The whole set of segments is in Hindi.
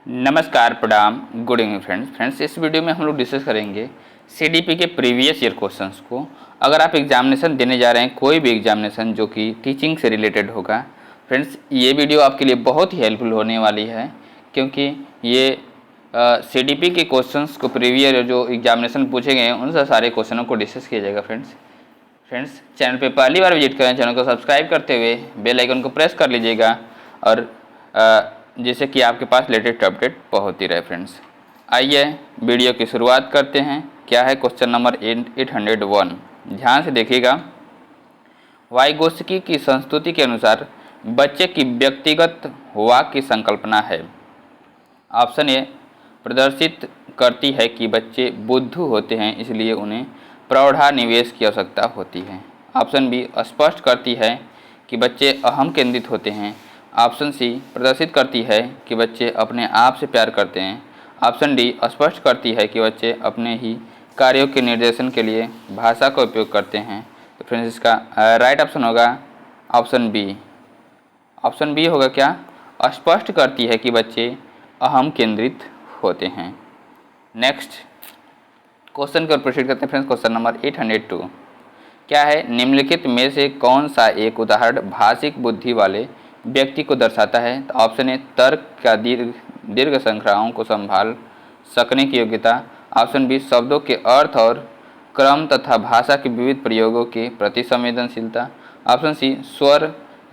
नमस्कार, प्रणाम, गुड इवनिंग फ्रेंड्स। इस वीडियो में हम लोग डिस्कस करेंगे सीडीपी के प्रीवियस ईयर क्वेश्चंस को। अगर आप एग्जामिनेशन देने जा रहे हैं, कोई भी एग्जामिनेशन जो कि टीचिंग से रिलेटेड होगा, फ्रेंड्स ये वीडियो आपके लिए बहुत ही हेल्पफुल होने वाली है, क्योंकि ये सीडीपी के क्वेश्चंस को प्रीवियस जो एग्जामिनेशन पूछे गए हैं उन सारे क्वेश्चनों को डिस्कस किया जाएगा। फ्रेंड्स चैनल पे पहली बार विजिट करें, चैनल को सब्सक्राइब करते हुए बेल आइकन को प्रेस कर लीजिएगा, और जिससे कि आपके पास लेटेस्ट अपडेट पहुंचती रहे। फ्रेंड्स आइए वीडियो की शुरुआत करते हैं। क्या है क्वेश्चन नंबर 801, ध्यान से देखिएगा। वाइगोत्स्की की संस्तुति के अनुसार बच्चे की व्यक्तिगत वाक्य की संकल्पना है। ऑप्शन ए प्रदर्शित करती है कि बच्चे बुद्धू होते हैं, इसलिए उन्हें प्रौढ़ानिवेश की आवश्यकता होती है। ऑप्शन बी स्पष्ट करती है कि बच्चे अहम केंद्रित होते हैं। ऑप्शन सी प्रदर्शित करती है कि बच्चे अपने आप से प्यार करते हैं। ऑप्शन डी स्पष्ट करती है कि बच्चे अपने ही कार्यों के निर्देशन के लिए भाषा का उपयोग करते हैं। तो फ्रेंड्स इसका राइट ऑप्शन होगा ऑप्शन बी। ऑप्शन बी होगा क्या? स्पष्ट करती है कि बच्चे अहम केंद्रित होते हैं। नेक्स्ट क्वेश्चन को प्रोसीड करते हैं फ्रेंड्स। क्वेश्चन नंबर 802 क्या है? निम्नलिखित में से कौन सा एक उदाहरण भाषिक बुद्धि वाले व्यक्ति को दर्शाता है? तो ऑप्शन ए तर्क का दीर्घ श्रृंखलाओं को संभाल सकने की योग्यता। ऑप्शन बी शब्दों के अर्थ और क्रम तथा भाषा के विविध प्रयोगों के प्रति संवेदनशीलता। ऑप्शन सी स्वर,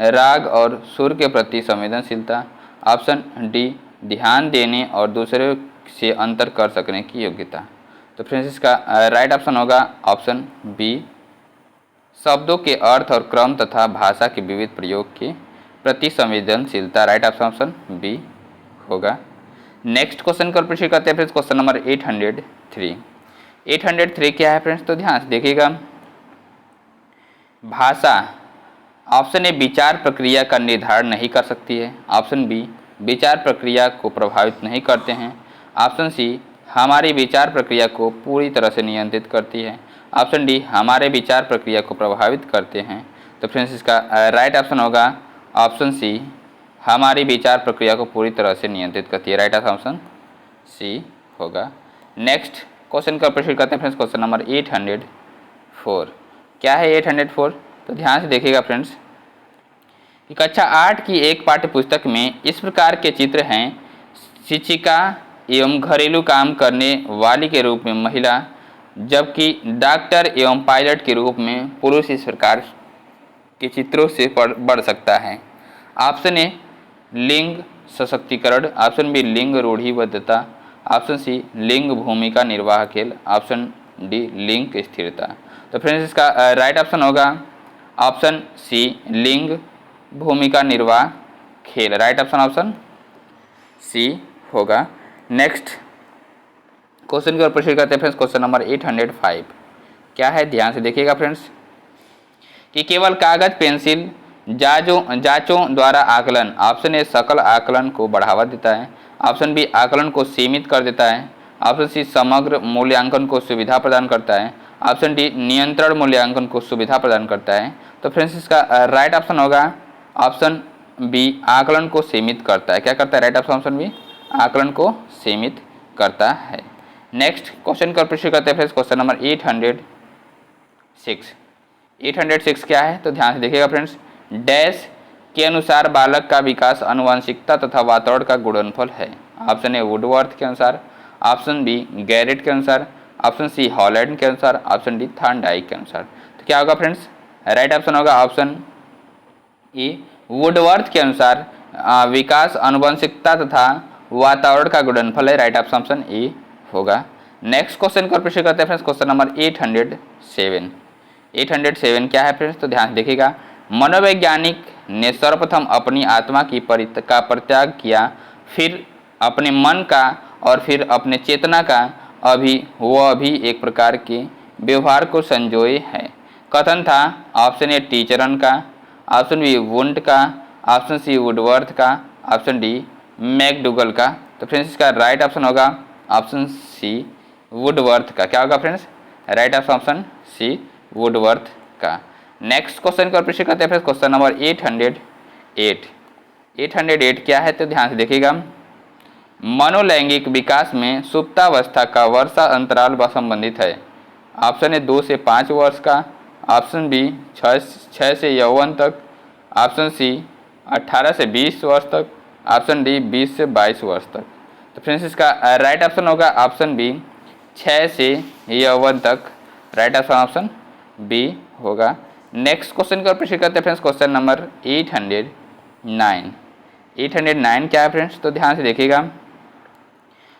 राग और सुर के प्रति संवेदनशीलता। ऑप्शन डी ध्यान देने और दूसरे से अंतर कर सकने की योग्यता। तो फ्रेंड्स इसका राइट ऑप्शन होगा ऑप्शन बी, शब्दों के अर्थ और क्रम तथा भाषा के विविध प्रयोग के प्रति संवेदनशीलता। राइट ऑप्शन बी होगा। नेक्स्ट क्वेश्चन को प्रोसीड करते हैं फ्रेंड्स। Question number 803। 803 क्या है फ्रेंड्स? तो ध्यान से देखिएगा। भाषा ऑप्शन ए विचार प्रक्रिया का निर्धारण नहीं कर सकती है। ऑप्शन बी विचार प्रक्रिया को प्रभावित नहीं करते हैं। ऑप्शन सी हमारी विचार प्रक्रिया को पूरी तरह से नियंत्रित करती है। ऑप्शन डी हमारे विचार प्रक्रिया को प्रभावित करते हैं। तो फ्रेंड्स इसका राइट ऑप्शन होगा ऑप्शन सी, हमारी विचार प्रक्रिया को पूरी तरह से नियंत्रित करती है। राइट ऑप्शन सी होगा। नेक्स्ट क्वेश्चन का प्रोसीड करते हैं फ्रेंड्स। क्वेश्चन नंबर 804 क्या है? 804 तो ध्यान से देखिएगा फ्रेंड्स कि कक्षा 8 की एक पाठ्य पुस्तक में इस प्रकार के चित्र हैं। शिक्षिका एवं घरेलू काम करने वाली के रूप में महिला, जबकि डॉक्टर एवं पायलट के रूप में पुरुष इस प्रकार के चित्रों से बढ़ सकता है। ऑप्शन ए लिंग सशक्तिकरण। ऑप्शन बी लिंग रूढ़िबद्धता। ऑप्शन सी लिंग भूमिका निर्वाह खेल। ऑप्शन डी लिंग स्थिरता। तो फ्रेंड्स इसका राइट ऑप्शन होगा ऑप्शन सी लिंग भूमिका निर्वाह खेल। राइट ऑप्शन सी होगा। नेक्स्ट क्वेश्चन की ओर प्रोसीड करते हैं फ्रेंड्स। क्वेश्चन नंबर 805 क्या है? ध्यान से देखिएगा फ्रेंड्स कि केवल कागज पेंसिल जांचों द्वारा आकलन। ऑप्शन ए सकल आकलन को बढ़ावा देता है। ऑप्शन बी आकलन को सीमित कर देता है। ऑप्शन सी समग्र मूल्यांकन को सुविधा प्रदान करता है। ऑप्शन डी नियंत्रण मूल्यांकन को सुविधा प्रदान करता है। तो फ्रेंड्स इसका राइट ऑप्शन होगा ऑप्शन बी, आकलन को सीमित करता है। क्या करता है? राइट ऑप्शन बी, आकलन को सीमित करता है। नेक्स्ट क्वेश्चन का प्रोसीड करते हैं फ्रेंड्स। क्वेश्चन नंबर 806 क्या है? तो ध्यान से देखिएगा फ्रेंड्स। डैश के अनुसार बालक का विकास आनुवंशिकता तथा वातावरण का गुणनफल है। ऑप्शन ए वुडवर्थ के अनुसार। ऑप्शन बी गैरेट के अनुसार। ऑप्शन सी हॉलैंड के अनुसार। ऑप्शन डी थॉर्नडाइक के अनुसार। तो क्या होगा फ्रेंड्स? राइट ऑप्शन होगा ऑप्शन ए वुडवर्थ के अनुसार विकास आनुवंशिकता तथा वातावरण का गुणनफल है। राइट ऑप्शन ए होगा। नेक्स्ट क्वेश्चन को प्रोसीड करते हैं फ्रेंड्स। क्वेश्चन नंबर 807 क्या है फ्रेंड्स? तो ध्यान देखिएगा। मनोवैज्ञानिक ने सर्वप्रथम अपनी आत्मा का परित्याग किया, फिर अपने मन का और फिर अपने चेतना का अभी एक प्रकार के व्यवहार को संजोए है। कथन था ऑप्शन ए टीचरन का। ऑप्शन बी वुंड का। ऑप्शन सी वुडवर्थ का। ऑप्शन डी मैकडूगल का। तो फ्रेंड्स इसका राइट ऑप्शन होगा ऑप्शन सी वुडवर्थ का। क्या होगा friends? Right option C Woodworth का। नेक्स्ट क्वेश्चन का प्रोसीड करते हैं फ्रेंड्स। क्वेश्चन नंबर 808 क्या है? तो ध्यान से देखिएगा। मनोलैंगिक विकास में सुप्तावस्था का वर्षा अंतराल संबंधित है। ऑप्शन ए 2 से 5 वर्ष का, ऑप्शन बी 6 से यौवन तक, ऑप्शन सी 18 से 20 वर्ष तक, ऑप्शन डी 20 से 22 वर्ष तक। तो फ्रेंड्स इसका राइट ऑप्शन होगा ऑप्शन बी 6 से यौवन तक। राइट ऑप्शन बी होगा। नेक्स्ट क्वेश्चन का प्रश्न करते हैं फ्रेंड्स, क्वेश्चन नंबर 809। 809 क्या है फ्रेंड्स? तो ध्यान से देखिएगा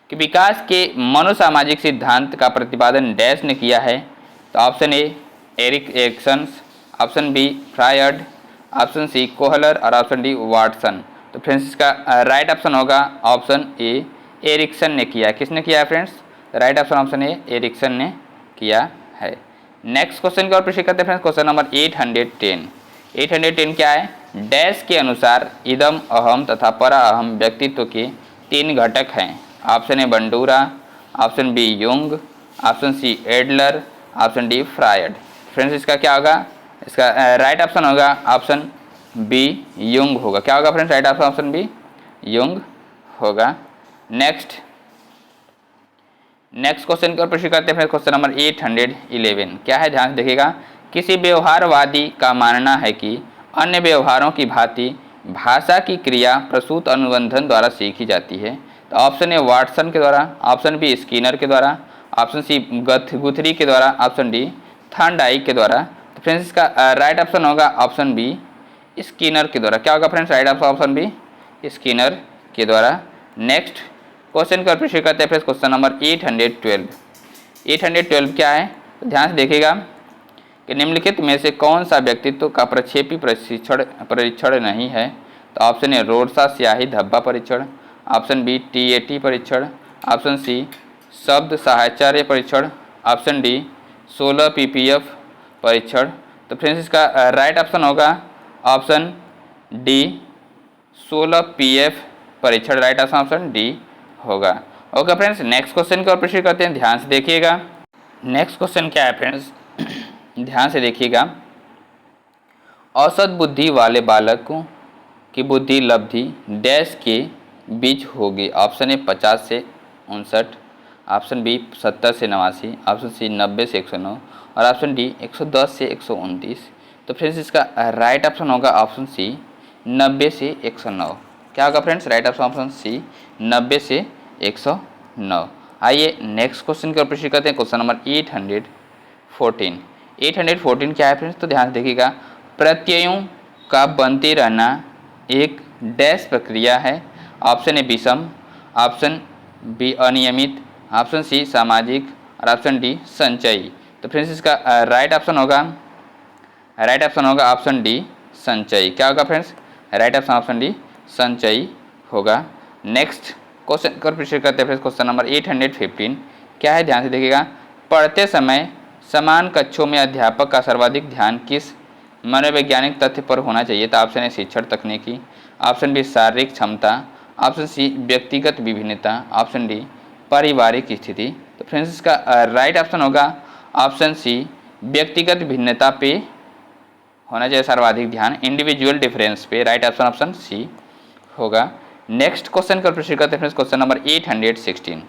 कि विकास के मनोसामाजिक सिद्धांत का प्रतिपादन डैश ने किया है। तो option A Erik Erikson, option B Freud, option C Kohler और ऑप्शन डी वाटसन। तो फ्रेंड्स इसका राइट ऑप्शन होगा ऑप्शन ए एरिक्सन ने किया है। किसने किया है friends? Right option A Erikson ने किया है। नेक्स्ट क्वेश्चन की ओर प्रश्न करते हैं फ्रेंड्स, क्वेश्चन नंबर 810। 810 क्या है? डैश के अनुसार इदम, अहम तथा परा अहम व्यक्तित्व के 3 घटक हैं। Option A Bandura, option B Jung, option C Adler, option D Freud. Friends इसका क्या होगा? इसका राइट ऑप्शन होगा ऑप्शन बी युंग होगा। क्या होगा friends? Right option B Jung होगा। नेक्स्ट क्वेश्चन का प्रश्न करते हैं क्वेश्चन नंबर 811 क्या है? ध्यान से देखिएगा। किसी व्यवहारवादी का मानना है कि अन्य व्यवहारों की भांति भाषा की क्रिया प्रसूत अनुबंधन द्वारा सीखी जाती है। तो ऑप्शन ए वाटसन के द्वारा, ऑप्शन बी स्किनर के द्वारा, ऑप्शन सी गुथरी के द्वारा, ऑप्शन डी थॉर्नडाइक के द्वारा। तो फ्रेंड्स इसका राइट ऑप्शन होगा ऑप्शन बी स्किनर के द्वारा। क्या होगा friends? Right option B Skinner के द्वारा। नेक्स्ट क्वेश्चन का प्रश्न करते हैं फ्रेंड्स, क्वेश्चन नंबर 812। 812 क्या है? तो ध्यान से देखिएगा कि निम्नलिखित में से कौन सा व्यक्तित्व का प्रक्षेपी परीक्षण नहीं है। तो ऑप्शन ए रोडसा स्याही धब्बा परीक्षण, ऑप्शन बी TAT परीक्षण, ऑप्शन सी शब्द साहचर्य परीक्षण, ऑप्शन डी 16 PPF परीक्षण। तो फ्रेंड्स इसका राइट ऑप्शन होगा ऑप्शन डी 16 PF परीक्षण। राइट ऑप्शन डी होगा। ओके फ्रेंड्स, नेक्स्ट क्वेश्चन की ओर प्रश्न करते हैं। ध्यान से देखिएगा। नेक्स्ट क्वेश्चन क्या है फ्रेंड्स? ध्यान से देखिएगा। औसत बुद्धि वाले बालकों की बुद्धि लब्धि डैश के बीच होगी। ऑप्शन ए 50 से 59, ऑप्शन बी 70 से 89, ऑप्शन सी 90 से 109 और ऑप्शन डी 110 से 129। तो फ्रेंड्स इसका राइट ऑप्शन होगा ऑप्शन सी 90 से 109। क्या होगा फ्रेंड्स? राइट ऑप्शन सी 90 से 109। आइए नेक्स्ट क्वेश्चन की ओर प्रश्न करते हैं, क्वेश्चन नंबर 814। 814 क्या है फ्रेंड्स? तो ध्यान देखिएगा। प्रत्ययों का बनते रहना एक डैश प्रक्रिया है। ऑप्शन ए विषम, ऑप्शन बी अनियमित, ऑप्शन सी सामाजिक और ऑप्शन डी संचयी। तो फ्रेंड्स इसका राइट ऑप्शन होगा ऑप्शन डी संचयी। क्या होगा फ्रेंड्स? राइट ऑप्शन डी संचयी होगा। नेक्स्ट क्वेश्चन का प्रश्न करते हैं क्वेश्चन नंबर 815 क्या है? ध्यान से देखिएगा। पढ़ते समय समान कक्षों में अध्यापक का सर्वाधिक ध्यान किस मनोवैज्ञानिक तथ्य पर होना चाहिए? तो ऑप्शन ए शिक्षण तकनीकी, ऑप्शन बी शारीरिक क्षमता, ऑप्शन सी व्यक्तिगत विभिन्नता, ऑप्शन डी पारिवारिक स्थिति। तो फ्रेंड्स इसका राइट ऑप्शन होगा ऑप्शन सी व्यक्तिगत भिन्नता पे होना चाहिए सर्वाधिक ध्यान, इंडिविजुअल डिफरेंस पे। राइट ऑप्शन सी होगा। नेक्स्ट क्वेश्चन का प्रश्न करते हैं क्वेश्चन नंबर 816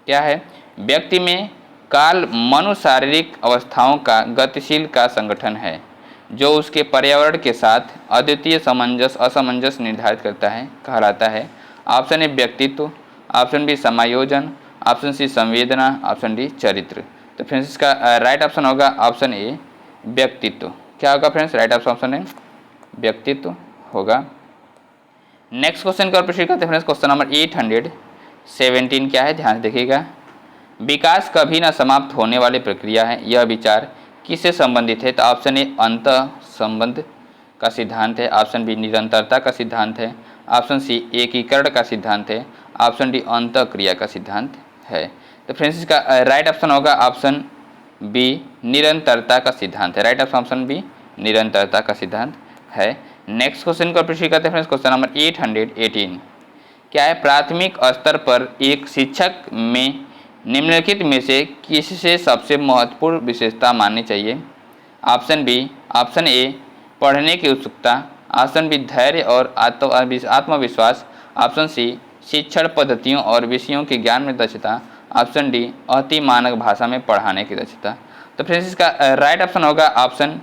क्या है? व्यक्ति में काल मनोशारीरिक अवस्थाओं का गतिशील का संगठन है जो उसके पर्यावरण के साथ अद्वितीय असमंजस निर्धारित करता है कहलाता है। ऑप्शन ए व्यक्तित्व, ऑप्शन बी समायोजन, ऑप्शन सी संवेदना, ऑप्शन डी चरित्र। तो फ्रेंड्स इसका राइट ऑप्शन होगा ऑप्शन ए व्यक्तित्व। क्या होगा फ्रेंड्स? राइट ऑप्शन ए व्यक्तित्व होगा। नेक्स्ट क्वेश्चन का प्रश्न करते हैं फ्रेंड्स, क्वेश्चन नंबर 817 क्या है? ध्यान से देखिएगा। विकास कभी न समाप्त होने वाली प्रक्रिया है। यह विचार किससे संबंधित है? तो ऑप्शन ए अंत संबंध का सिद्धांत है, ऑप्शन बी निरंतरता का सिद्धांत है, ऑप्शन सी एकीकरण का सिद्धांत है, ऑप्शन डी अंत क्रिया का सिद्धांत है। तो फ्रेंड्स इसका राइट ऑप्शन होगा ऑप्शन बी निरंतरता का सिद्धांत है। राइट ऑप्शन बी निरंतरता का सिद्धांत है। नेक्स्ट क्वेश्चन का प्रश्न करते हैं फ्रेंड्स, क्वेश्चन नंबर 818 क्या है? प्राथमिक स्तर पर एक शिक्षक में निम्नलिखित में से किससे सबसे महत्वपूर्ण विशेषता माननी चाहिए? ऑप्शन बी ऑप्शन ए पढ़ने की उत्सुकता, ऑप्शन बी धैर्य और आत्मविश्वास, ऑप्शन सी शिक्षण पद्धतियों और विषयों के ज्ञान में दक्षता। ऑप्शन डी अति मानक भाषा में पढ़ाने की दक्षता। तो फ्रेंड्स इसका राइट ऑप्शन होगा ऑप्शन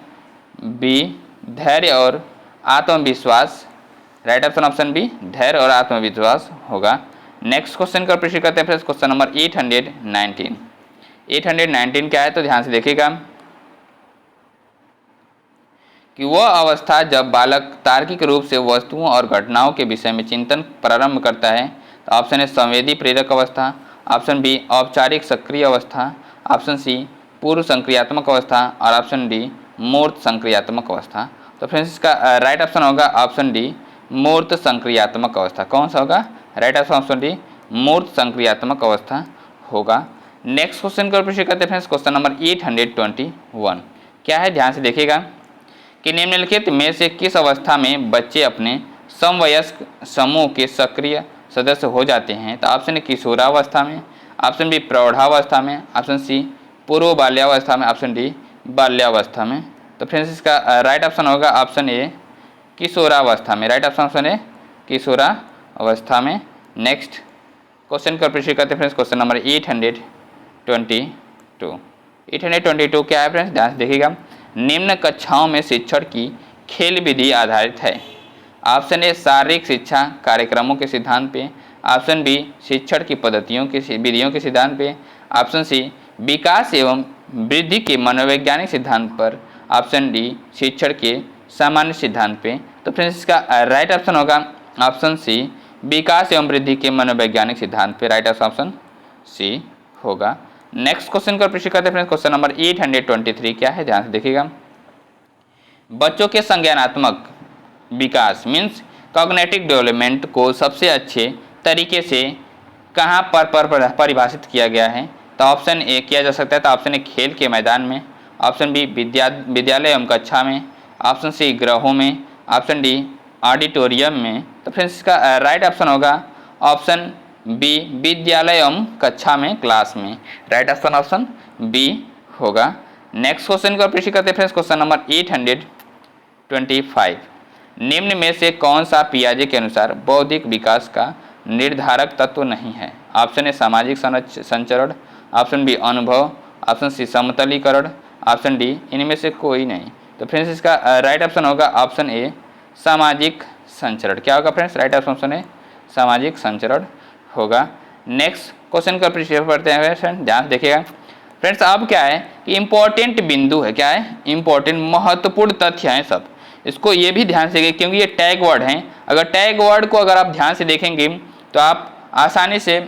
बी धैर्य और आत्मविश्वास। राइट ऑप्शन बी धैर्य और आत्मविश्वास होगा। नेक्स्ट क्वेश्चन का प्रश्न करते हैं फ्रेंड्स, क्वेश्चन नंबर 819। 819 क्या है तो ध्यान से देखिएगा कि वह अवस्था जब बालक तार्किक रूप से वस्तुओं और घटनाओं के विषय में चिंतन प्रारंभ करता है। तो ऑप्शन ए संवेदी प्रेरक अवस्था, ऑप्शन बी औपचारिक सक्रिय अवस्था, ऑप्शन सी पूर्व संक्रियात्मक अवस्था और ऑप्शन डी मूर्त संक्रियात्मक अवस्था। तो फ्रेंड्स इसका राइट ऑप्शन होगा ऑप्शन डी मूर्त संक्रियात्मक अवस्था। कौन सा होगा? राइट ऑप्शन डी मूर्त संक्रियात्मक अवस्था होगा। नेक्स्ट क्वेश्चन का प्रश्न करते हैं फ्रेंड्स, क्वेश्चन नंबर 821 क्या है ध्यान से देखिएगा कि निम्नलिखित में से किस अवस्था में बच्चे अपने समवयस्क समूह के सक्रिय सदस्य हो जाते हैं। तो ऑप्शन ए किशोरावस्था में, ऑप्शन बी प्रौढ़ावस्था में, ऑप्शन सी पूर्व बाल्यावस्था में, ऑप्शन डी बाल्यावस्था में। तो फ्रेंड्स इसका राइट ऑप्शन होगा ऑप्शन ए किशोरावस्था में। राइट ऑप्शन है किशोरावस्था में। नेक्स्ट क्वेश्चन का प्रश्न करते हैं फ्रेंड्स, क्वेश्चन नंबर 822 क्या है फ्रेंड्स ध्यान से देखिएगा। निम्न कक्षाओं में शिक्षण की खेल विधि आधारित है। ऑप्शन ए शारीरिक शिक्षा कार्यक्रमों के सिद्धांत पे, ऑप्शन बी शिक्षण की पद्धतियों के विधियों के सिद्धांत पे, ऑप्शन सी विकास एवं वृद्धि के मनोवैज्ञानिक सिद्धांत पर, ऑप्शन डी शिक्षण के सामान्य सिद्धांत पे। तो फ्रेंड्स इसका राइट ऑप्शन होगा ऑप्शन सी विकास एवं वृद्धि के मनोवैज्ञानिक सिद्धांत पे। राइट ऑप्शन सी होगा। नेक्स्ट क्वेश्चन का प्रश्न करते हैं फ्रेंड्स, क्वेश्चन नंबर 823 क्या है ध्यान से देखिएगा। बच्चों के संज्ञानात्मक विकास मीन्स कॉग्निटिव डेवलपमेंट को सबसे अच्छे तरीके से कहाँ पर परिभाषित किया गया है। तो ऑप्शन ए किया जा सकता है, तो ऑप्शन ए खेल के मैदान में, ऑप्शन बी विद्यालय एवं कक्षा में, ऑप्शन सी गृहों में, ऑप्शन डी ऑडिटोरियम में। तो फ्रेंड्स इसका राइट ऑप्शन होगा ऑप्शन बी विद्यालय एवं कक्षा में, क्लास में। राइट ऑप्शन बी होगा। नेक्स्ट क्वेश्चन का प्रश्न करते हैं फ्रेंड्स, क्वेश्चन नंबर 825 निम्न में से कौन सा पियाजे के अनुसार बौद्धिक विकास का निर्धारक तत्व नहीं है। ऑप्शन ए सामाजिक संचरण, ऑप्शन बी अनुभव, ऑप्शन सी समतलीकरण, ऑप्शन डी इनमें से कोई नहीं। तो फ्रेंड्स इसका राइट ऑप्शन होगा ऑप्शन ए सामाजिक संचरण। क्या होगा फ्रेंड्स? राइट ऑप्शन है सामाजिक संचरण होगा। नेक्स्ट क्वेश्चन का प्रश्न पढ़ते हैं फ्रेंड्स, ध्यान देखिएगा फ्रेंड्स। अब क्या है कि इम्पोर्टेंट बिंदु है, क्या है इम्पोर्टेंट महत्वपूर्ण तथ्य हैं सब, इसको ये भी ध्यान से देखिए क्योंकि ये टैग वर्ड हैं। अगर टैग वर्ड को अगर आप ध्यान से देखेंगे तो आप आसानी से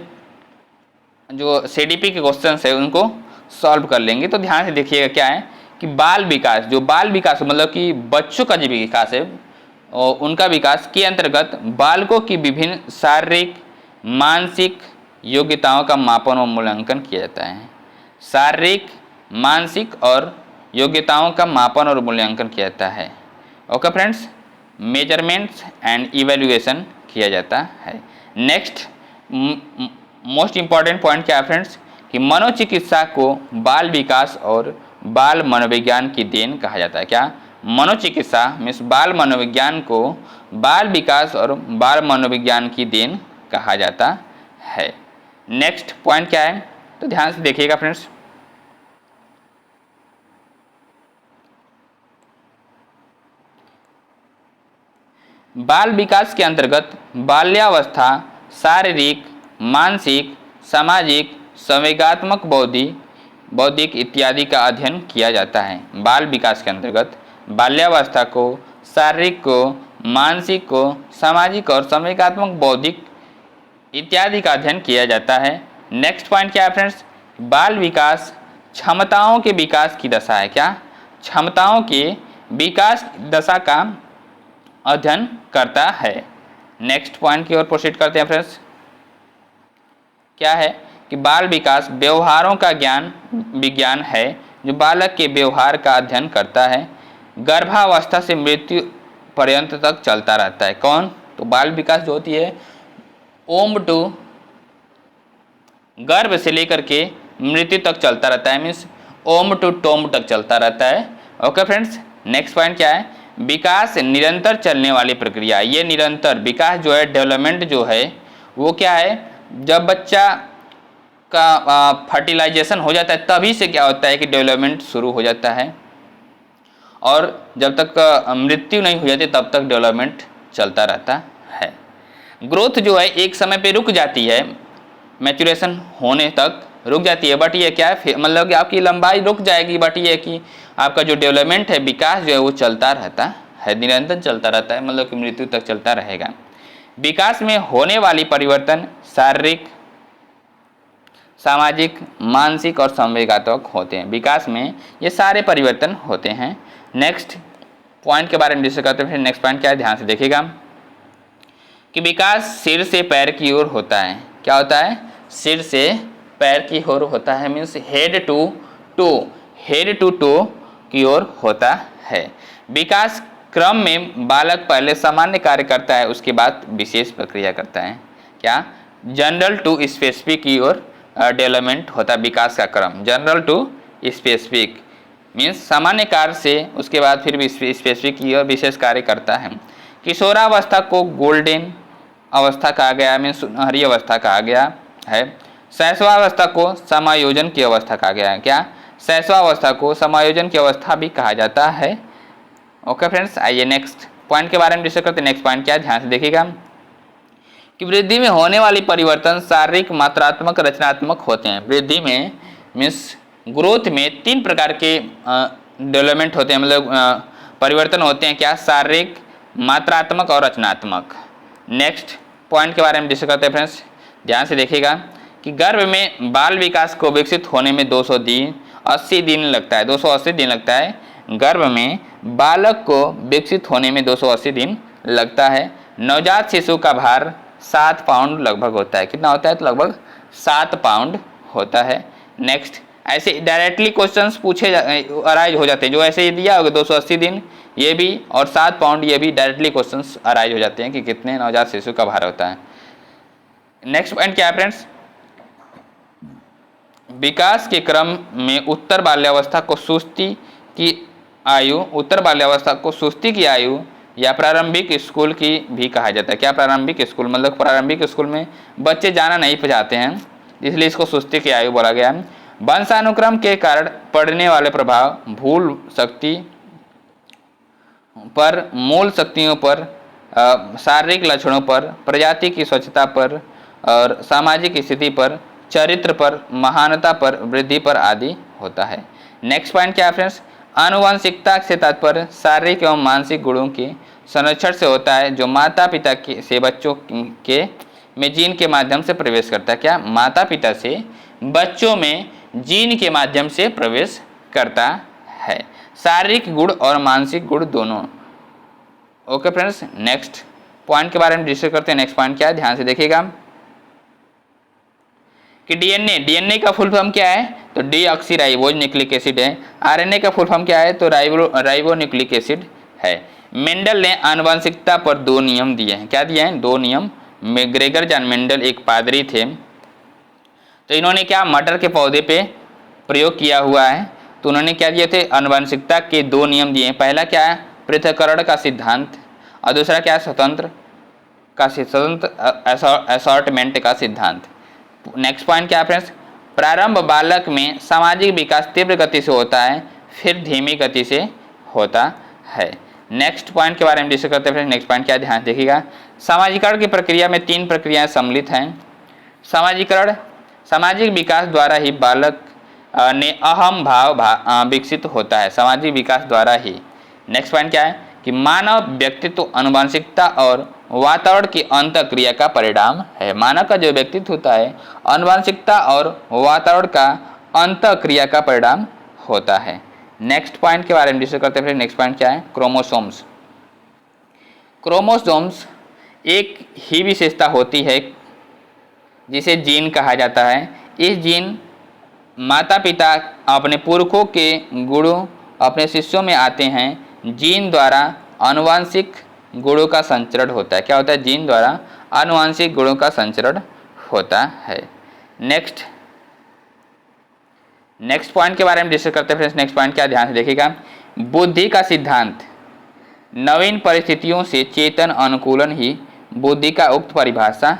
जो CDP के क्वेश्चन है उनको सॉल्व कर लेंगे। तो ध्यान से देखिएगा क्या है कि बाल विकास, जो बाल विकास मतलब कि बच्चों का जो विकास है और उनका विकास के अंतर्गत बालकों की विभिन्न शारीरिक मानसिक योग्यताओं का मापन और मूल्यांकन किया जाता है। शारीरिक मानसिक और योग्यताओं का मापन और मूल्यांकन किया जाता है। Okay friends, measurements and evaluation किया जाता है। नेक्स्ट मोस्ट इम्पॉर्टेंट पॉइंट क्या है फ्रेंड्स कि मनोचिकित्सा को बाल विकास और बाल मनोविज्ञान की देन कहा जाता है। क्या? मनोचिकित्सा मीन्स बाल मनोविज्ञान को बाल विकास और बाल मनोविज्ञान की देन कहा जाता है। नेक्स्ट पॉइंट क्या है तो ध्यान से देखिएगा फ्रेंड्स। बाल विकास के अंतर्गत बाल्यावस्था शारीरिक मानसिक सामाजिक संवेगात्मक बौद्धिक इत्यादि का अध्ययन किया जाता है। बाल विकास के अंतर्गत बाल्यावस्था को शारीरिक को मानसिक को सामाजिक और संवेगात्मक बौद्धिक इत्यादि का अध्ययन किया जाता है। नेक्स्ट पॉइंट क्या है फ्रेंड्स? बाल विकास क्षमताओं के विकास की दशा है। क्या? क्षमताओं के विकास दशा का अध्ययन करता है। नेक्स्ट पॉइंट की ओर प्रोसीड करते हैं फ्रेंड्स। क्या है कि बाल विकास व्यवहारों का विज्ञान है जो बालक के व्यवहार का अध्ययन करता है। गर्भावस्था से मृत्यु पर्यंत तक चलता रहता है। कौन? तो बाल विकास जो होती है ओम टू गर्भ से लेकर के मृत्यु तक चलता रहता है, मीन्स ओम टू टोम तक चलता रहता है। ओके फ्रेंड्स, नेक्स्ट पॉइंट क्या है? विकास निरंतर चलने वाली प्रक्रिया। ये निरंतर विकास जो है डेवलपमेंट जो है वो क्या है, जब बच्चा का फर्टिलाइजेशन हो जाता है तभी से क्या होता है कि डेवलपमेंट शुरू हो जाता है, और जब तक मृत्यु नहीं हो जाती तब तक डेवलपमेंट चलता रहता है। ग्रोथ जो है एक समय पे रुक जाती है, मैच्योरेशन होने तक रुक जाती है, बट ये क्या है, मतलब कि आपकी लंबाई रुक जाएगी, बट ये कि आपका जो डेवलपमेंट है, विकास जो है वो चलता रहता है, निरंतर चलता रहता है, मतलब कि मृत्यु तक चलता रहेगा। विकास में होने वाली परिवर्तन शारीरिक, सामाजिक, मानसिक और संवेगात्मक होते हैं। विकास में ये सारे परिवर्तन होते हैं। नेक्स्ट पॉइंट के बारे में डिस्कस करते हैं। फिर नेक्स्ट पॉइंट क्या है, ध्यान से देखिएगा कि विकास सिर से पैर की ओर होता है। क्या होता है, सिर से पैर की ओर होता है, मीन्स हेड टू टो की ओर होता है। विकास क्रम में बालक पहले सामान्य कार्य करता है, उसके बाद विशेष प्रक्रिया करता है। क्या, जनरल टू स्पेसिफिक की ओर डेवलपमेंट होता है विकास का क्रम। जनरल टू स्पेसिफिक मीन्स सामान्य कार्य से उसके बाद फिर भी स्पेसिफिक की ओर विशेष कार्य करता है। किशोरावस्था को गोल्डन अवस्था कहा गया, मीन्स सुनहरी अवस्था कहा गया है। शैशवावस्था को समायोजन की अवस्था कहा गया है। क्या, शैशवावस्था को समायोजन की अवस्था भी कहा जाता है। ओके फ्रेंड्स, आइए नेक्स्ट पॉइंट के बारे में डिस्कस करते हैं। नेक्स्ट पॉइंट क्या है, ध्यान से देखिएगा कि वृद्धि में होने वाली परिवर्तन शारीरिक, मात्रात्मक, रचनात्मक होते हैं। वृद्धि में मीन्स ग्रोथ में 3 प्रकार के डेवलपमेंट होते हैं, मतलब परिवर्तन होते हैं। क्या, शारीरिक, मात्रात्मक और रचनात्मक। नेक्स्ट पॉइंट के बारे में डिस्कस करते हैं फ्रेंड्स, ध्यान से देखिएगा कि गर्भ में बाल विकास को विकसित होने में 280 दिन लगता है। 280 दिन लगता है गर्भ में बालक को विकसित होने में 280 दिन लगता है। नवजात शिशु का भार 7 पाउंड लगभग होता है। कितना होता है, तो लगभग 7 पाउंड होता है। नेक्स्ट, ऐसे डायरेक्टली क्वेश्चंस पूछे अराइज हो जाते हैं, जो ऐसे ही दिया होगा 280 दिन ये भी और 7 पाउंड, ये भी डायरेक्टली क्वेश्चंस अराइज हो जाते हैं कि कितने नवजात शिशु का भार होता है। नेक्स्ट पॉइंट क्या है फ्रेंड्स, विकास के क्रम में उत्तर बाल्यावस्था को सुस्ती की आयु, उत्तर बाल्यावस्था को सुस्ती की आयु या प्रारंभिक स्कूल की भी कहा जाता है। क्या, प्रारंभिक स्कूल, मतलब प्रारंभिक स्कूल में बच्चे जाना नहीं चाहते हैं, इसलिए इसको सुस्ती की आयु बोला गया है। वंशानुक्रम के कारण पड़ने वाले प्रभाव भूल शक्ति पर, मूल शक्तियों पर, शारीरिक लक्षणों पर, प्रजाति की स्वच्छता पर और सामाजिक स्थिति पर, चरित्र पर, महानता पर, वृद्धि पर आदि होता है। नेक्स्ट पॉइंट क्या है फ्रेंड्स, आनुवंशिकता से तात्पर्य शारीरिक एवं मानसिक गुणों के संरक्षण से होता है, जो माता पिता के से बच्चों के में जीन के माध्यम से प्रवेश करता है। क्या, माता पिता से बच्चों में जीन के माध्यम से प्रवेश करता है, शारीरिक गुण और मानसिक गुण दोनों। ओके फ्रेंड्स, नेक्स्ट पॉइंट के बारे में डिस्कस करते हैं। नेक्स्ट पॉइंट क्या है, ध्यान से देखिएगा कि डीएनए का फुल फॉर्म क्या है, तो डीऑक्सीराइबोज न्यूक्लिक एसिड है। आरएनए का फुल फॉर्म क्या है, तो राइबो न्यूक्लिक एसिड है। मेंडल ने आनुवंशिकता पर 2 नियम दिए हैं। क्या दिए हैं, 2 नियम। ग्रेगर जॉन मेंडल एक पादरी थे, तो इन्होंने क्या, मटर के पौधे पे प्रयोग किया हुआ है, तो उन्होंने क्या दिए थे, आनुवंशिकता के 2 नियम दिए हैं। पहला क्या है, पृथक्करण का सिद्धांत, और दूसरा क्या है, स्वतंत्र असॉर्टमेंट का सिद्धांत। नेक्स्ट पॉइंट क्या है फ्रेंड्स, प्रारंभ बालक में सामाजिक विकास तीव्र गति से होता है, फिर धीमी गति से होता है। नेक्स्ट पॉइंट के बारे में डिस्कस करते हैं फ्रेंड्स। नेक्स्ट पॉइंट क्या है, ध्यान देखिएगा, सामाजिकरण की प्रक्रिया में 3 प्रक्रियाएं सम्मिलित हैं। सामाजिकरण, सामाजिक विकास द्वारा ही बालक ने अहम भाव विकसित होता है, सामाजिक विकास द्वारा ही। नेक्स्ट पॉइंट क्या है कि मानव व्यक्तित्व आनुवंशिकता और वातावरण की अंतःक्रिया का परिणाम है। मानव का जो व्यक्तित्व होता है आनुवंशिकता और वातावरण का अंतःक्रिया का परिणाम होता है। नेक्स्ट पॉइंट के बारे में डिस्कस करते हैं। नेक्स्ट पॉइंट क्या है, क्रोमोसोम्स। क्रोमोसोम्स एक ही विशेषता होती है जिसे जीन कहा जाता है। इस जीन माता पिता अपने पुरखों के गुणों अपने शिष्यों में आते हैं। जीन द्वारा आनुवंशिक गुणों का संचरण होता है। क्या होता है, जीन द्वारा आनुवंशिक गुणों का संचरण होता है। नेक्स्ट पॉइंट के बारे में डिस्कस करते हैं फ्रेंड्स। नेक्स्ट पॉइंट क्या, ध्यान से देखिएगा, बुद्धि का सिद्धांत। नवीन परिस्थितियों से चेतन अनुकूलन ही बुद्धि का उक्त परिभाषा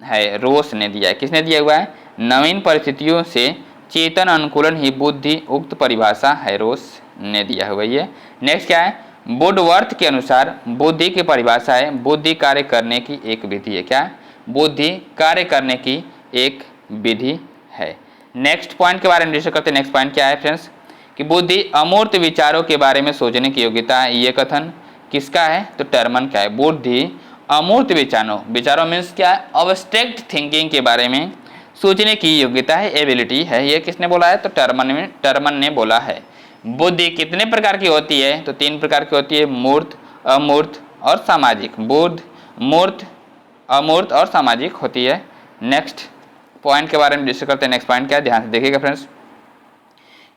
है, रोस ने दिया है। किसने दिया हुआ है? नवीन परिस्थितियों से चेतन अनुकूलन ही बुद्धि, उक्त परिभाषा है रोस ने दिया हुआ है। नेक्स्ट क्या है? वुडवर्थ के अनुसार बुद्धि की परिभाषा है बुद्धि कार्य करने की एक विधि है। क्या? बुद्धि कार्य करने की एक विधि है। नेक्स्ट पॉइंट के बारे में डिस्कस करते हैं। नेक्स्ट पॉइंट क्या है फ्रेंड्स? कि बुद्धि अमूर्त विचारों के बारे में सोचने की योग्यता है। ये कथन किसका है? तो टर्मन का है। बुद्धि अमूर्त विचारों मीन्स क्या है? अब्स्ट्रैक्ट थिंकिंग के बारे में सोचने की योग्यता है, एबिलिटी है। ये किसने बोला है? तो टर्मन ने बोला है। बुद्धि कितने प्रकार की होती है? तो 3 प्रकार की होती है, मूर्त, अमूर्त और सामाजिक। बुद्ध मूर्त, अमूर्त और सामाजिक होती है। नेक्स्ट पॉइंट के बारे में डिस्कस करते हैं। नेक्स्ट पॉइंट क्या है? ध्यान से देखिएगा फ्रेंड्स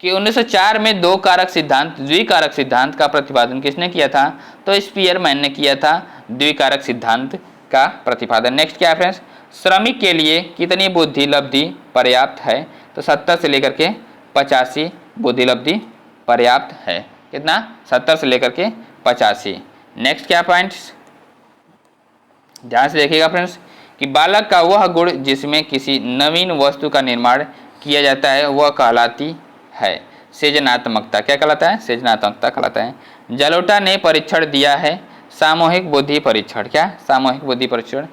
कि 1904 में 2 कारक सिद्धांत, द्विकारक सिद्धांत का प्रतिपादन किसने किया था? तो स्पीयरमैन ने किया था द्विकारक सिद्धांत का प्रतिपादन। नेक्स्ट क्या है फ्रेंड्स? श्रमिक के लिए कितनी बुद्धि लब्धि पर्याप्त है? तो 70 से लेकर के 85 बुद्धि लब्धि पर्याप्त है। कितना? 70 से लेकर के 85। नेक्स्ट क्या पॉइंट्स? ध्यान से देखिएगा फ्रेंड्स कि बालक का वह गुण जिसमें किसी नवीन वस्तु का निर्माण किया जाता है वह कहलाती है सृजनात्मकता। क्या कहलाता है? सृजनात्मकता कहलाता है। जलोटा ने परीक्षण दिया है सामूहिक बुद्धि परीक्षण। क्या? सामूहिक बुद्धि परीक्षण।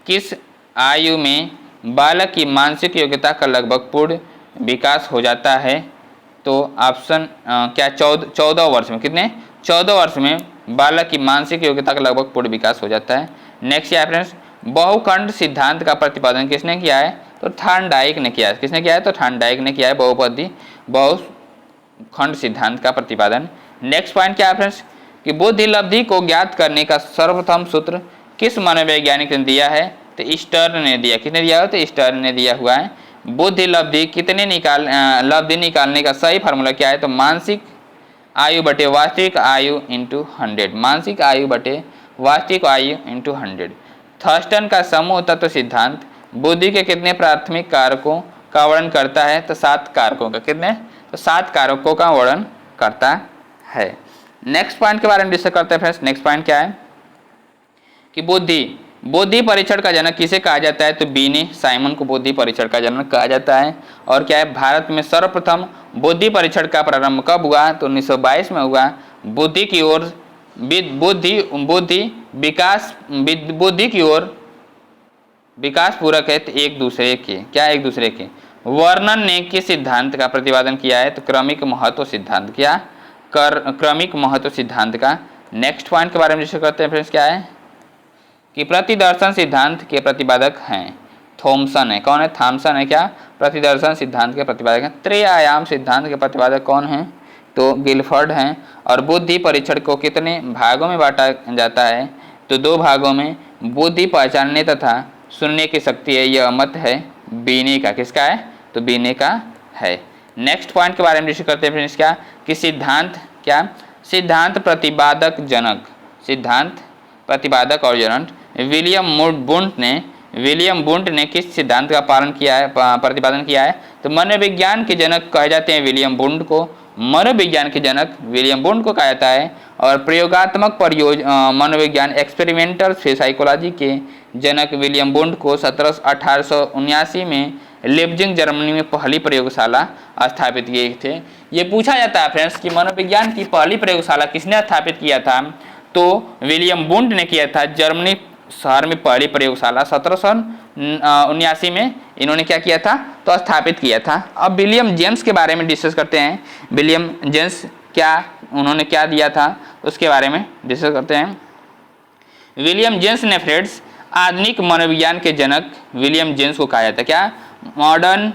किस आयु में बालक की मानसिक योग्यता का लगभग पूर्ण विकास हो जाता है? तो ऑप्शन क्या? 14 वर्ष में। कितने? 14 वर्ष में बालक की मानसिक योग्यता का लगभग पूर्ण विकास हो जाता है। नेक्स्ट क्या है फ्रेंड्स? बहुखंड सिद्धांत का प्रतिपादन किसने किया है? तो थॉर्नडाइक ने किया है। किसने किया है? तो थॉर्नडाइक ने किया है बहुखंड सिद्धांत का प्रतिपादन। नेक्स्ट पॉइंट क्या है फ्रेंड्स? कि बुद्धि लब्धि को ज्ञात करने का सर्वप्रथम सूत्र किस मनोवैज्ञानिक ने दिया है? तो स्टर्न ने दिया। किसने दिया है? तो स्टर्न ने दिया हुआ है। बुद्धि लब्धि लब्धि निकालने का सही फार्मूला क्या है? तो मानसिक आयु बटे वास्तविक आयु इंटू 100। मानसिक आयु बटे वास्तविक आयु इंटू 100। थर्स्टन का समूह तत्व सिद्धांत बुद्धि के कितने प्राथमिक कारकों का वर्णन करता है? तो 7 कारकों का। कितने? तो 7 कारकों का वर्णन करता है। नेक्स्ट पॉइंट के बारे में डिस्कस करते हैं फ्रेंड्स। नेक्स्ट पॉइंट क्या है? कि बुद्धि परीक्षण का जनक किसे कहा जाता है? तो बीने साइमन को बुद्धि परीक्षण का जनक कहा जाता है। और क्या है? भारत में सर्वप्रथम बुद्धि परीक्षण का प्रारंभ कब हुआ? तो 1922 में हुआ। बुद्धि की ओर बुद्धि की ओर विकास पूरक है। तो एक दूसरे के क्या? एक दूसरे के वर्णन ने किस सिद्धांत का प्रतिपादन किया है? तो क्रमिक महत्व सिद्धांत। क्या? क्रमिक महत्व सिद्धांत का। नेक्स्ट पॉइंट के बारे में डिस्कस करते हैं फ्रेंड्स। क्या है? कि प्रतिदर्शन सिद्धांत के प्रतिपादक हैं थॉमसन है। कौन है? थॉमसन है। क्या? प्रतिदर्शन सिद्धांत के प्रतिपादक हैं। त्रिआयाम सिद्धांत के प्रतिपादक कौन हैं? तो गिलफर्ड हैं। और बुद्धि परीक्षण को कितने भागों में बांटा जाता है? तो 2 भागों में। बुद्धि पहचानने तथा सुनने की शक्ति है, यह मत है बीने का। किसका है? तो बीने का है। नेक्स्ट पॉइंट के बारे में डिस्कस करते हैं फ्रेंड्स। क्या? कि सिद्धांत क्या? सिद्धांत प्रतिपादक जनक। सिद्धांत प्रतिपादक और जनक विलियम बुंट ने किस सिद्धांत का पालन किया है? प्रतिपादन किया है? तो मनोविज्ञान के जनक कहे जाते हैं विलियम बुंट को। मनोविज्ञान के जनक विलियम बुंट को कहा जाता है। और प्रयोगात्मक मनोविज्ञान एक्सपेरिमेंटल साइकोलॉजी के जनक विलियम बुंट को 1879 में लिप्जिंग जर्मनी में पहली प्रयोगशाला स्थापित किए थे। ये पूछा जाता है फ्रेंड्स कि मनोविज्ञान की पहली प्रयोगशाला किसने स्थापित किया था? तो विलियम बुंट ने किया था। जर्मनी शहर में पहली प्रयोगशाला 1779 में इन्होंने क्या किया था? तो स्थापित किया था। अब विलियम जेम्स के बारे में डिस्कस करते हैं। विलियम जेम्स उन्होंने क्या दिया था उसके बारे में डिस्कस करते हैं। विलियम जेम्स ने फ्रेंड्स आधुनिक मनोविज्ञान के जनक विलियम जेम्स को कहा जाता है। क्या? मॉडर्न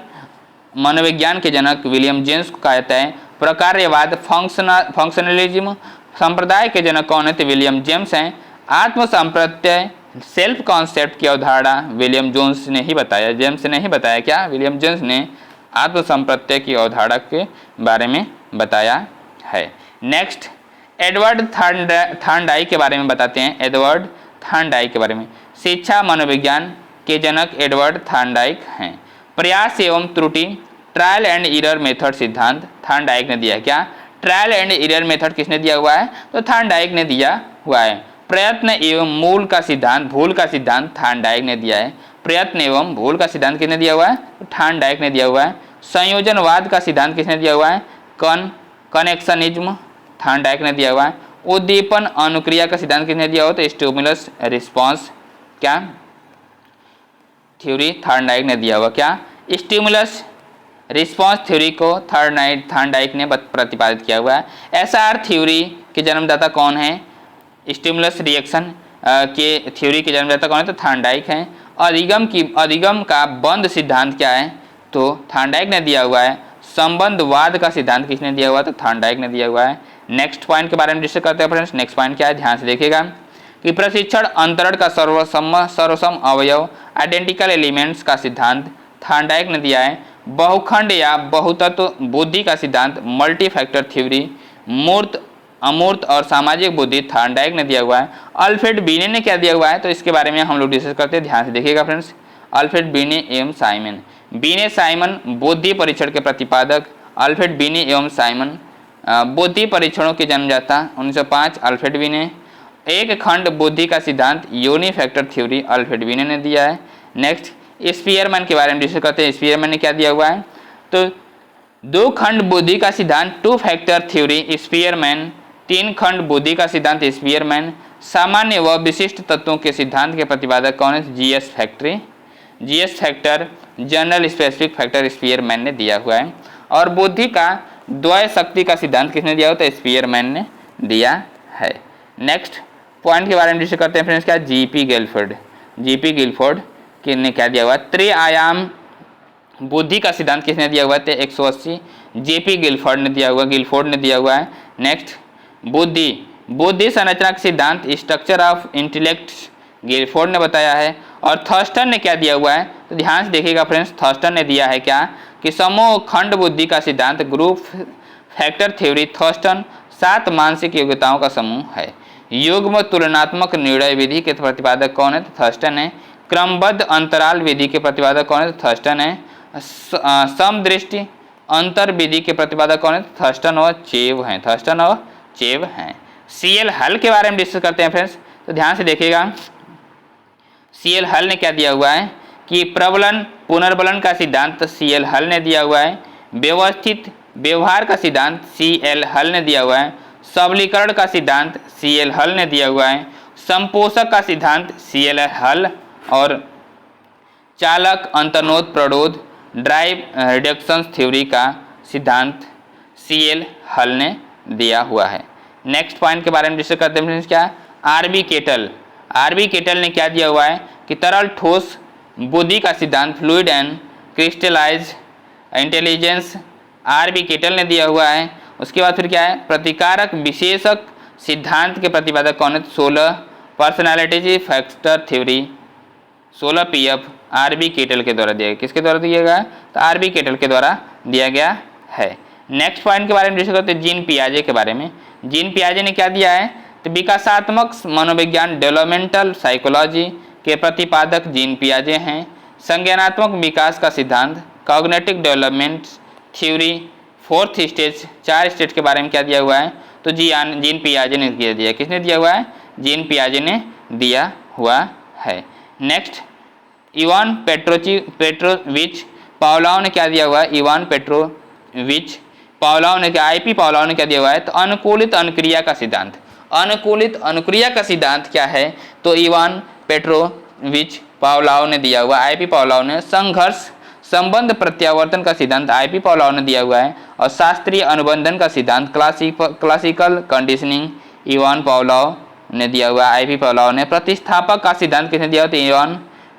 मनोविज्ञान के जनक विलियम जेम्स को कहा जाता है। प्रकार्यवाद फंक्शनलिज्म संप्रदाय के जनक कौन है? तो विलियम जेम्स हैं। आत्म संप्रत्यय सेल्फ कॉन्सेप्ट की अवधारणा विलियम जोन्स ने ही बताया, जेम्स ने ही बताया। क्या? विलियम जेम्स ने आत्म संप्रत्यय की अवधारणा के बारे में बताया है। नेक्स्ट एडवर्ड थॉर्नडाइक के बारे में बताते हैं। एडवर्ड थॉर्नडाइक के बारे में शिक्षा मनोविज्ञान के जनक एडवर्ड थॉर्नडाइक हैं। प्रयास एवं त्रुटि ट्रायल एंड एरर मेथड सिद्धांत थॉर्नडाइक ने दिया है। क्या? ट्रायल एंड एरर मेथड किसने दिया हुआ है? तो थॉर्नडाइक ने दिया हुआ है। प्रयत्न एवं भूल का सिद्धांत थॉर्नडाइक ने दिया है। प्रयत्न एवं भूल का सिद्धांत किसने दिया हुआ है? तो थार्नडाइक ने दिया हुआ है। संयोजनवाद का सिद्धांत किसने दिया हुआ है? कनेक्शनिज्म, थार्नडाइक ने दिया हुआ है। उद्दीपन अनुक्रिया का सिद्धांत किसने दिया हुआ? तो स्टिमुलस रिस्पॉन्स क्या थ्योरी, थार्नडाइक ने दिया हुआ। क्या स्टिमुलस रिस्पॉन्स थ्योरी को थार्नडाइक ने प्रतिपादित किया हुआ है। एसआर थ्योरी के जन्मदाता कौन है? स्टिमुलस रिएक्शन के थ्योरी के जन्मदाता कौन है? तो थार्नडाइक हैं। अधिगम का बंद सिद्धांत क्या है? तो थार्नडाइक ने दिया हुआ है। संबंधवाद का सिद्धांत किसने दिया हुआ है? तो थार्नडाइक ने दिया हुआ है। नेक्स्ट पॉइंट के बारे में डिस्कस करते हैं फ्रेंड्स। नेक्स्ट पॉइंट क्या है, ध्यान से देखिएगा कि प्रशिक्षण अंतरण का सर्वसम अवयव आइडेंटिकल एलिमेंट्स का सिद्धांत थार्नडाइक ने दिया है। बहुखंड या बहुतत्व बुद्धि का सिद्धांत मल्टी फैक्टर थ्योरी मूर्त, अमूर्त और सामाजिक बुद्धि थार्नडाइक ने दिया हुआ है। अल्फ्रेड बीने ने क्या दिया हुआ है? तो इसके बारे में हम लोग डिस्कस करते हैं, ध्यान से देखिएगा फ्रेंड्स। अल्फ्रेड बीने एवं साइमन, बीने साइमन बुद्धि परीक्षण के प्रतिपादक। अल्फ्रेड बीने एवं साइमन बुद्धि परीक्षणों के जन्मदाता 1905 अल्फ्रेड बीने। एक खंड बुद्धि का सिद्धांत यूनि फैक्टर थ्योरी अल्फ्रेड बीने ने दिया है। नेक्स्ट स्पीयरमैन के बारे में डिस्कस करते हैं। स्पीयरमैन ने क्या दिया हुआ है? तो दो खंड बुद्धि का सिद्धांत टू फैक्टर थ्योरी स्पीयरमैन। तीन खंड बुद्धि का सिद्धांत स्पीयरमैन। सामान्य व विशिष्ट तत्वों के सिद्धांत के प्रतिपादक कौन है? GS factor general specific factor Spearman ने दिया हुआ है। और बुद्धि का द्वय शक्ति का सिद्धांत किसने दिया हुआ? तो स्पीयरमैन ने दिया है। नेक्स्ट पॉइंट के बारे में डिस्कस करते हैं फ्रेंड्स। क्या जीपी गिलफोर्ड ने क्या दिया हुआ? त्रिआयाम बुद्धि का सिद्धांत किसने दिया हुआ है? 180 जेपी गिलफोर्ड ने दिया हुआ है। नेक्स्ट बुद्धि संरचना का सिद्धांत स्ट्रक्चर ऑफ इंटेलेक्ट गिलफोर्ड ने बताया है। और थर्स्टन ने क्या दिया हुआ है? तो ध्यान से देखिएगा फ्रेंड्स, थर्स्टन ने दिया है क्या कि समूह खंड बुद्धि का सिद्धांत ग्रुप फैक्टर थ्योरी। थर्स्टन 7 मानसिक योग्यताओं का समूह है। युग्म तुलनात्मक निर्णय विधि के प्रतिपादक कौन है? तो थर्स्टन है। क्रमबद्ध अंतराल विधि के प्रतिपादक कौन है? तो थर्स्टन है। समदृष्टि अंतर विधि के प्रतिपादक कौन है? तो थर्स्टन और चेव हैं। सीएल हल के बारे में डिस्कस करते हैं फ्रेंड्स। तो ध्यान से देखिएगा, सीएल हल ने क्या दिया हुआ है कि प्रबलन पुनर्बलन का सिद्धांत सीएल हल ने दिया हुआ है। व्यवस्थित व्यवहार का सिद्धांत सीएल हल ने दिया हुआ है। सबलीकरण का सिद्धांत सीएल हल ने दिया हुआ है। संपोषक का सिद्धांत सीएल हल और चालक अंतर्नोद प्रणोद ड्राइव रिडक्शन थ्योरी का सिद्धांत सीएल हल ने दिया हुआ है। नेक्स्ट पॉइंट के बारे में डिस्कस करते हैं क्या आरबी केटल ने क्या दिया हुआ है कि तरल ठोस बुद्धि का सिद्धांत fluid and crystallize intelligence RB Cattell ने दिया हुआ है। उसके बाद फिर क्या है प्रतिकारक विशेषक सिद्धांत के प्रतिपादक कौन है? 16 personality factor theory 16 PF RB Cattell के द्वारा दिया गया। किसके द्वारा दिया गया? तो आरबी केटल के द्वारा दिया गया है। नेक्स्ट पॉइंट के बारे में डिस्कस करते हैं जीन पियाजे के बारे में। जीन पियाजे ने क्या दिया है? तो विकासात्मक मनोविज्ञान डेवलपमेंटल साइकोलॉजी के प्रतिपादक जीन पियाजे हैं। संज्ञानात्मक विकास का सिद्धांत cognitive development theory 4th stage 4 stage के बारे में क्या दिया हुआ है? तो जीन पियाजे ने दिया। किसने दिया हुआ है? जीन पियाजे ने दिया हुआ है। नेक्स्ट इवान पेट्रोविच पावलोव ने क्या दिया हुआ है? इवान पेट्रोविच पावलोव ने क्या आईपी पावलोव ने क्या दिया हुआ है? तो अनुकूलित अनुक्रिया का सिद्धांत। अनुकूलित अनुक्रिया का सिद्धांत क्या है? तो इवान पेट्रोविच पावलोव ने दिया हुआ। आईपी पावलोव ने संघर्ष संबंध प्रत्यावर्तन का सिद्धांत आईपी पावलोव ने दिया हुआ है। और शास्त्रीय अनुबंधन का सिद्धांत क्लासिकल कंडीशनिंग इवान पावलोव ने दिया हुआ। आईपी पावलोव ने प्रतिस्थापक का सिद्धांत किसने दिया? तो इवान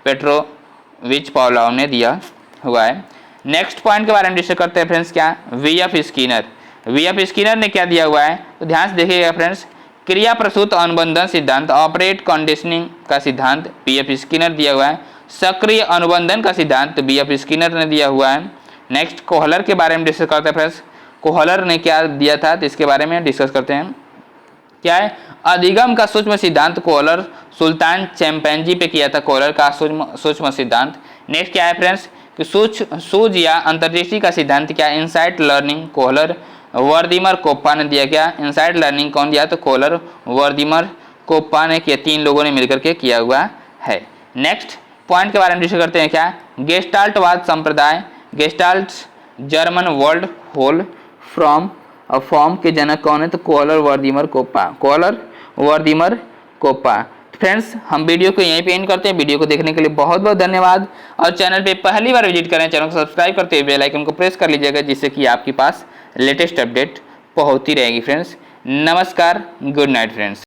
पेट्रोविच पावलोव ने दिया हुआ है। नेक्स्ट पॉइंट के बारे में डिस्कस करते हैं फ्रेंड्स क्या वीएफ स्किनर ने क्या दिया हुआ है? तो ध्यान से देखिएगा फ्रेंड्स, क्रिया प्रसूत अनुबंधन सिद्धांत ऑपरेट कंडीशनिंग का सिद्धांत पीएफ स्किनर दिया हुआ है। सक्रिय अनुबंधन का सिद्धांत बीएफ स्किनर ने दिया हुआ है। नेक्स्ट कोहलर के बारे में डिस्कस करते हैं फ्रेंड्स। कोहलर ने क्या दिया था? तो इसके बारे में डिस्कस करते हैं। क्या है? अधिगम का सूक्ष्म सिद्धांत कोहलर सुल्तान चैंपैंजी पे किया था कोहलर का सूक्ष्म सिद्धांत। नेक्स्ट क्या है फ्रेंड्स कि सूझ या अंतर्दृष्टि का सिद्धांत क्या? Insight learning Kohler Wertheimer Koppa ने दिया। क्या इनसाइट लर्निंग कौन दिया? तो कोहलर वर्दीमर कोप्पा ने किया। 3 लोगों ने मिलकर के किया हुआ है। नेक्स्ट पॉइंट के बारे में डिस्कस करते हैं। क्या? गेस्टाल्टवाद संप्रदाय, Gestalt German world whole form के जनक कौन है? तो कोहलर वर्दीमर कोप्पा। फ्रेंड्स, हम वीडियो को यहीं पे एंड करते हैं। वीडियो को देखने के लिए बहुत बहुत धन्यवाद। और चैनल पे पहली बार विजिट करें, चैनल को सब्सक्राइब करते हुए बेल आइकन को प्रेस कर लीजिएगा, जिससे कि आपके पास लेटेस्ट अपडेट पहुंचती रहेगी। फ्रेंड्स, नमस्कार, गुड नाइट फ्रेंड्स।